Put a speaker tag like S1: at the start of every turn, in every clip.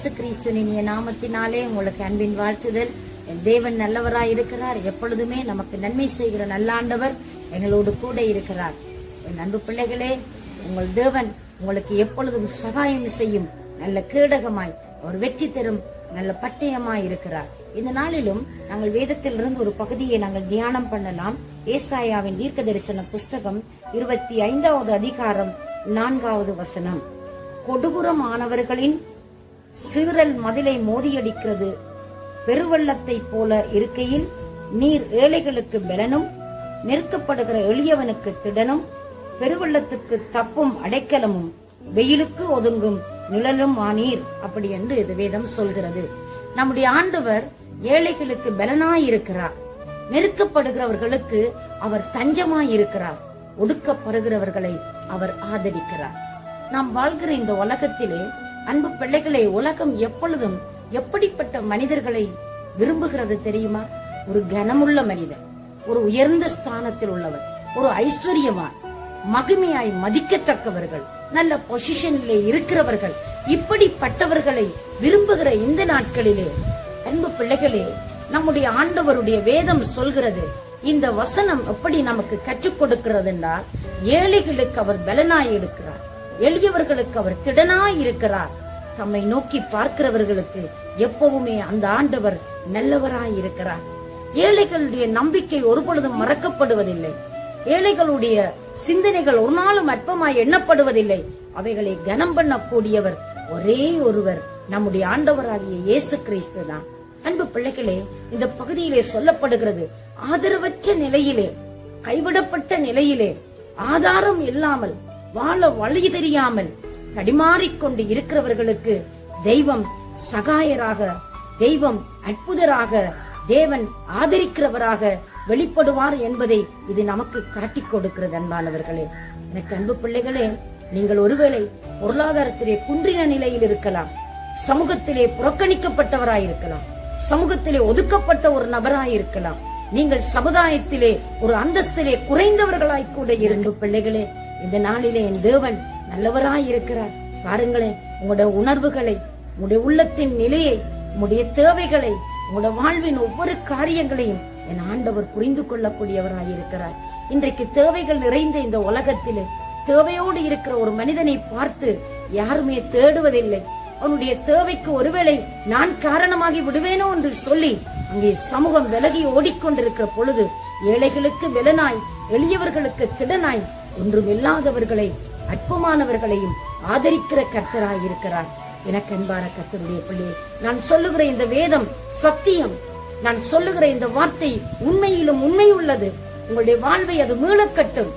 S1: இயேசு கிறிஸ்துவின் நாமத்தினாலே உங்களுக்கு அன்பின் வாழ்த்துதல். என் தேவன் நல்லவராய் இருக்கிறார். எப்பொழுதுமே நமக்கு நன்மை செய்கிற நல்ல ஆண்டவர் எங்களோடு கூட இருக்கிறார். என் அன்பு பிள்ளைகளே, உங்கள் தேவன் உங்களுக்கு எப்பொழுதும் சகாயம் செய்யும் நல்ல கேடகமாய் ஒரு வெற்றி தரும் நல்ல பட்டயமாய் இருக்கிறார். இந்த நாளிலும் நாங்கள் வேதத்திலிருந்து ஒரு பகுதியை நாங்கள் தியானம் பண்ணலாம். ஏசாயாவின் தீர்க்க தரிசன புஸ்தகம் 25வது அதிகாரம் 4வது வசனம். கொடுகுரமானவர்களின் சீறல் மதிலை மோதியடிக்கிறது. பெருவெள்ளத்தை போல இருக்கையில் நீர் ஏழைகளுக்கு பலனும் நெருக்கப்படுகிற எளியவனுக்கு திடனும் பெருவெள்ளத்துக்கு தப்பும் அடைக்கலமும் வெயிலுக்கு ஒதுங்கும் நிழலும் ஆனீர். அப்படி என்று இது வேதம் சொல்கிறது. நம்முடைய ஆண்டவர் ஏழைகளுக்கு பலனாயிருக்கிறார். நெருக்கப்படுகிறவர்களுக்கு அவர் தஞ்சமாயிருக்கிறார். ஒடுக்கப்படுகிறவர்களை அவர் ஆதரிக்கிறார். நாம் வாழ்கிற இந்த உலகத்திலே அன்பு பிள்ளைகளே, உலகம் எப்பொழுதும் எப்படிப்பட்ட மனிதர்களை விரும்புகிறது தெரியுமா? ஒரு கனமுள்ள மனிதர், ஒரு உயர்ந்த ஸ்தானத்தில் உள்ளவர், ஒரு ஐஸ்வர்யவான், மகிமையாய் மதிக்கத்தக்கவர்கள், நல்ல பொசிஷனிலே இருக்கிறவர்கள், இப்படிப்பட்டவர்களை விரும்புகிற இந்த நாட்களிலே அன்பு பிள்ளைகளே, நம்முடைய ஆண்டவருடைய வேதம் சொல்கிறது. இந்த வசனம் எப்படி நமக்கு கற்றுக் கொடுக்கிறது என்றால், ஏழைகளுக்கு அவர் பலனாய் எடுக்கிறார், எளியவர்களுக்கு அவர் திடனாய் இருக்கிறார். தம்மை நோக்கி பார்க்கிறவர்களுக்கு எப்பவுமே அந்த ஆண்டவர் நல்லவராய் இருக்கிறார். ஏழைகளுடைய நம்பிக்கை ஒருபொழுதும் மறக்கப்படுவதில்லை. ஏழைகளுடைய சிந்தனைகள் ஒரு நாளும் அற்பமாய் எண்ணப்படுவதில்லை. அவைகளை கனம் பண்ணக்கூடியவர் ஒரே ஒருவர், நம்முடைய ஆண்டவராகிய இயேசு கிறிஸ்து தான். அன்பு பிள்ளைகளே, இந்த பகுதியிலே சொல்லப்படுகிறது, ஆதரவற்ற நிலையிலே, கைவிடப்பட்ட நிலையிலே, ஆதாரம் இல்லாமல், வாழ வழி தெரியாமல் தடிமாறிக்கொண்டு இருக்கிறவர்களுக்கு தெய்வம் சகாயராக, தெய்வம் அற்புதராக, தேவன் ஆதரிக்கிறவராக வெளிப்படுவார் என்பதை இது நமக்கு காட்டிக் கொடுக்கிறது. அன்பானவர்களே, எனக்கு அன்பு பிள்ளைகளே, நீங்கள் ஒருவேளை பொருளாதாரத்திலே குன்றின நிலையில் இருக்கலாம், சமூகத்திலே புறக்கணிக்கப்பட்டவராயிருக்கலாம், சமூகத்திலே ஒதுக்கப்பட்ட ஒரு நபராயிருக்கலாம், நீங்கள் சமுதாயத்திலே ஒரு அந்தஸ்திலே குறைந்தவர்களாய் கூட இருந்து பிள்ளைகளே, இந்த நாளிலே என் தேவன் நல்லவராய் இருக்கிறார். பாருங்களேன், உங்களுடைய உணர்வுகளை, உங்களுடைய உள்ளத்தின் நிலையை, உங்களுடைய தேவைகளை, உங்களுடைய வாழ்வின் ஒவ்வொரு காரியங்களையும் என் ஆண்டவர் புரிந்து கொள்ளக்கூடியவராய் இருக்கிறார். இன்றைக்கு தேவைகள் நிறைந்த இந்த உலகத்திலே தேவையோடு இருக்கிற ஒரு மனிதனை பார்த்து யாருமே தேடுவதில்லை. அவனுடைய தேவைக்கு ஒருவேளை நான் காரணமாகி விடுவேனோ என்று சொல்லி அங்கே சமூகம் விலகி ஓடிக்கொண்டிருக்கிற பொழுது, ஏழைகளுக்கு விலனாய், எளியவர்களுக்கு திடனாய், ஒன்றுமில்லாதவர்களை, அற்பமானவர்களையும் ஆதரிக்கிற கர்த்தராய் இருக்கிறார். எனக்கு அன்பான கர்த்தருடைய பிள்ளையே, நான் சொல்லுகிற இந்த வேதம் சத்தியம். நான் சொல்லுகிற இந்த வார்த்தை உண்மையிலும் உண்மை உள்ளது. உங்களுடைய வாழ்வை அது மீளக்கட்டும்.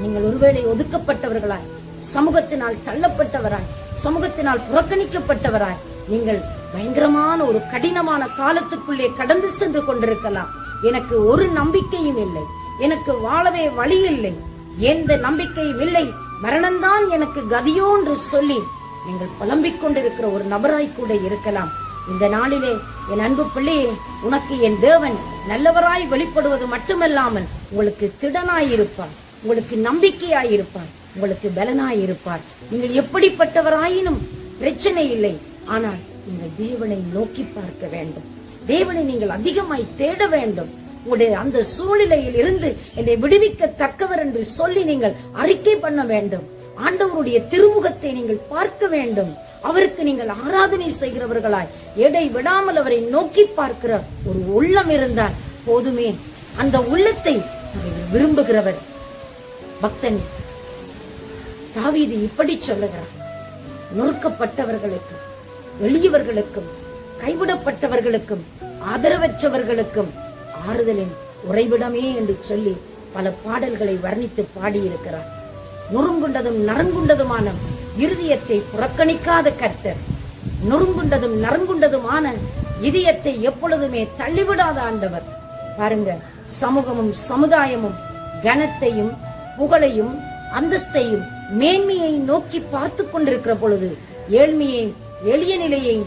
S1: நீங்கள் ஒருவேளை ஒதுக்கப்பட்டவர்களாய், சமூகத்தினால் தள்ளப்பட்டவராய், சமூகத்தினால் புறக்கணிக்கப்பட்டவராய், நீங்கள் பயங்கரமான ஒரு கடினமான காலத்துக்குள்ளே கடந்து சென்று கொண்டிருக்கலாம். எனக்கு ஒரு நம்பிக்கையும் இல்லை, எனக்கு வாழவே வழி இல்லை, எந்த நம்பிக்கையும் இல்லை, மரணம்தான் எனக்கு கதியோ என்று சொல்லி நீங்கள் புலம்பிக் கொண்டிருக்கிற ஒரு நபராய் கூட இருக்கலாம். இந்த நாளிலே என் அன்பு பிள்ளையே, உனக்கு என் தேவன் நல்லவராய் வெளிப்படுவது மட்டுமல்லாமல் உங்களுக்கு திடனாயிருப்பார், உங்களுக்கு நம்பிக்கையாயிருப்பார், உங்களுக்கு பலனாயிருப்பார். நீங்கள் எப்படிப்பட்டவராயினும் பிரச்சனை இல்லை. ஆனால் நீங்கள் தேவனை நோக்கி பார்க்க வேண்டும். தேவனை நீங்கள் அதிகமாய் தேட வேண்டும். உங்களுடைய அந்த சூழ்நிலையில் இருந்து என்னை விடுவிக்க தக்கவர் என்று சொல்லி நீங்கள் அறிக்கை பண்ண வேண்டும். ஆண்டவருடைய திருமுகத்தை நீங்கள் பார்க்க வேண்டும். அவருக்கு நீங்கள் ஆராதனை செய்கிறவர்களாய், எடை விடாமல் அவரை நோக்கி பார்க்கிற ஒரு உள்ளம் இருந்தால் போதுமே. அந்த உள்ளத்தை விரும்புகிறவர் பக்தன் தாவீது இப்படி சொல்லுகிறார், நொறுக்கப்பட்டவர்களுக்கும், எளியவர்களுக்கும், கைவிடப்பட்டவர்களுக்கும், ஆதரவற்றவர்களுக்கும் ஆறுதலின் உறைவிடமே என்று சொல்லி பல பாடல்களை வர்ணித்து பாடியிருக்கிறார். நொறுங்குண்டதும் நரங்குண்டதுமான இருதயத்தை புறக்கணிக்காத கர்த்தர், நொறுங்குண்டதும் நரங்குண்டதுமான இதயத்தை எப்பொழுதுமே தள்ளிவிடாத ஆண்டவர். பாருங்க, சமூகமும் சமுதாயமும் கனத்தையும் புகழையும் அந்தஸ்தையும் மேன்மையை நோக்கி பார்த்து கொண்டிருக்கிற பொழுது, ஏழ்மையை, எளிய நிலையை,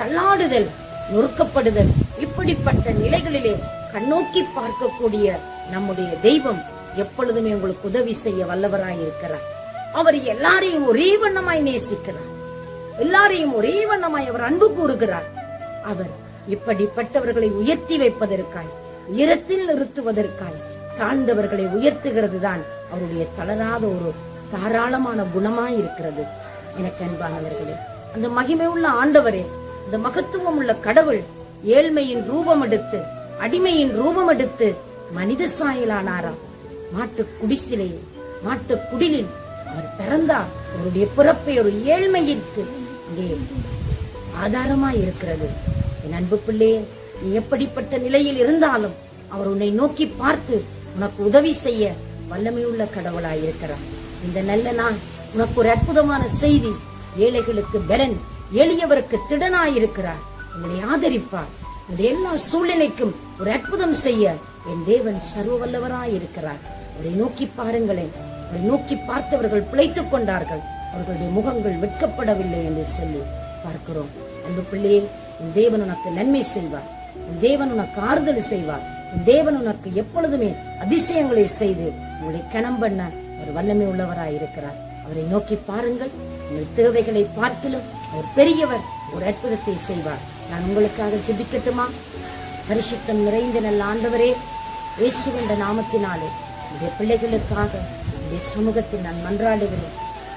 S1: தள்ளாடுதல், நொறுக்கப்படுதல், இப்படிப்பட்ட நிலைகளிலே கண்ணோக்கி பார்க்கக்கூடிய நம்முடைய தெய்வம் எப்பொழுதுமே உங்களுக்கு உதவி செய்ய வல்லவராய் இருக்கிறார். அவர் எல்லாரையும் ஒரே வண்ணமாய் நேசிக்கிறார். எல்லாரையும் ஒரே வண்ணமாய் அவர் அன்பு கூறுகிறார். அவர் இப்படிப்பட்டவர்களை உயர்த்தி வைப்பதற்காய், உயரத்தில் நிறுத்துவதற்காய் தாழ்ந்தவர்களை உயர்த்துகிறது தான் அவருடைய தளராத ஒரு தாராளமான குணமாய் இருக்கிறது. எனக்கு அன்பானவர்களே, அந்த மகிமை உள்ள ஆண்டவரே, அந்த மகத்துவம் உள்ள கடவுள் ஏழ்மையின் ரூபம் எடுத்து, அடிமையின் ரூபம் எடுத்து மனித சாயலானாராம். மாட்டு குடிசிலே, மாட்டு குடிலில் அவர் பிறந்தார். அவருடைய பிறப்பை ஒரு ஏழ்மையிற்கு இங்கே ஆதாரமாய் இருக்கிறது. என் அன்பு பிள்ளையே, நீ எப்படிப்பட்ட நிலையில் இருந்தாலும் அவர் உன்னை நோக்கி பார்த்து உனக்கு உதவி செய்ய வல்லமையுள்ள கடவுளாய் இருக்கிறார். இந்த நல்ல நாள் உனக்கு ஒரு அற்புதமான செய்தி. ஏழைகளுக்கு பலன், எளியவருக்கு திடனாயிருக்கிறார். உங்களை ஆதரிப்பார். உங்களுடைய எல்லா சூழ்நிலைக்கும் ஒரு அற்புதம் செய்ய என் தேவன் சர்வ வல்லவராய் இருக்கிறார். அவரை நோக்கி பாருங்களேன். அவரை நோக்கி பார்த்தவர்கள் பிழைத்துக் கொண்டார்கள். அவர்களுடைய முகங்கள் வெட்கப்படவில்லை என்று சொல்லி பார்க்கிறோம். அன்பு பிள்ளையே, உன் தேவன் உனக்கு நன்மை செய்வார். உன் தேவன் உனக்கு ஆறுதல் செய்வார். உன் தேவன் உனக்கு எப்பொழுதுமே அதிசயங்களை செய்து உங்களை கனம் பண்ண ஒரு வல்லமை உள்ளவராய் இருக்கிறார். அவரை நோக்கி பாருங்கள். உங்கள் தேவைகளை பார்க்கலும் அவர் பெரியவர். ஒரு அற்புதத்தை செய்வார். நான் உங்களுக்காக ஜெபிக்கட்டுமா? பரிசுத்தம் நிறைந்த நல்ல ஆண்டவரே, இயேசுவின் நாமத்தினாலே உடைய பிள்ளைகளுக்காக உடைய சமூகத்தில் நான் மன்றாடுகிறேன்.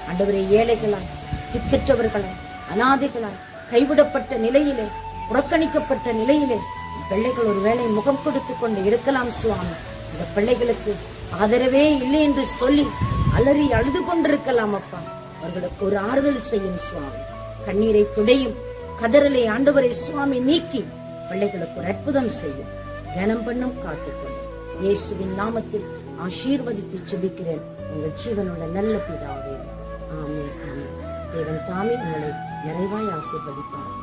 S1: ஆண்டவரே, ஏழைகளாய், திக்கற்றவர்களாய், அனாதைகளாய், கைவிடப்பட்ட நிலையிலே, புறக்கணிக்கப்பட்ட நிலையிலே பிள்ளைகள் ஒரு வேளை முகம் கொடுத்து கொண்டு இருக்கலாம் சுவாமி. இந்த பிள்ளைகளுக்கு ஆதரவே இல்லை என்று சொல்லி அலறி அழுது கொண்டிருக்கலாம் அப்பா. அவர்களுக்கு ஒரு ஆறுதல் செய்யும் சுவாமி. கண்ணீரை துடையும் கதறலை ஆண்டவரை சுவாமி நீக்கி பிள்ளைகளுக்கு ஒரு அற்புதம் செய்யும். கனம் பண்ணும் காத்துக்கொள்ளும். இயேசுவின் நாமத்தில் ஆசீர்வதித்து ஜெபிக்கிறேன் உங்கள் ஜீவனுள்ள நல்ல பிதாவே. ஆமென், ஆமென். தேவன் தாமே உங்களை நிறைவாய் ஆசீர்வதிப்பார்.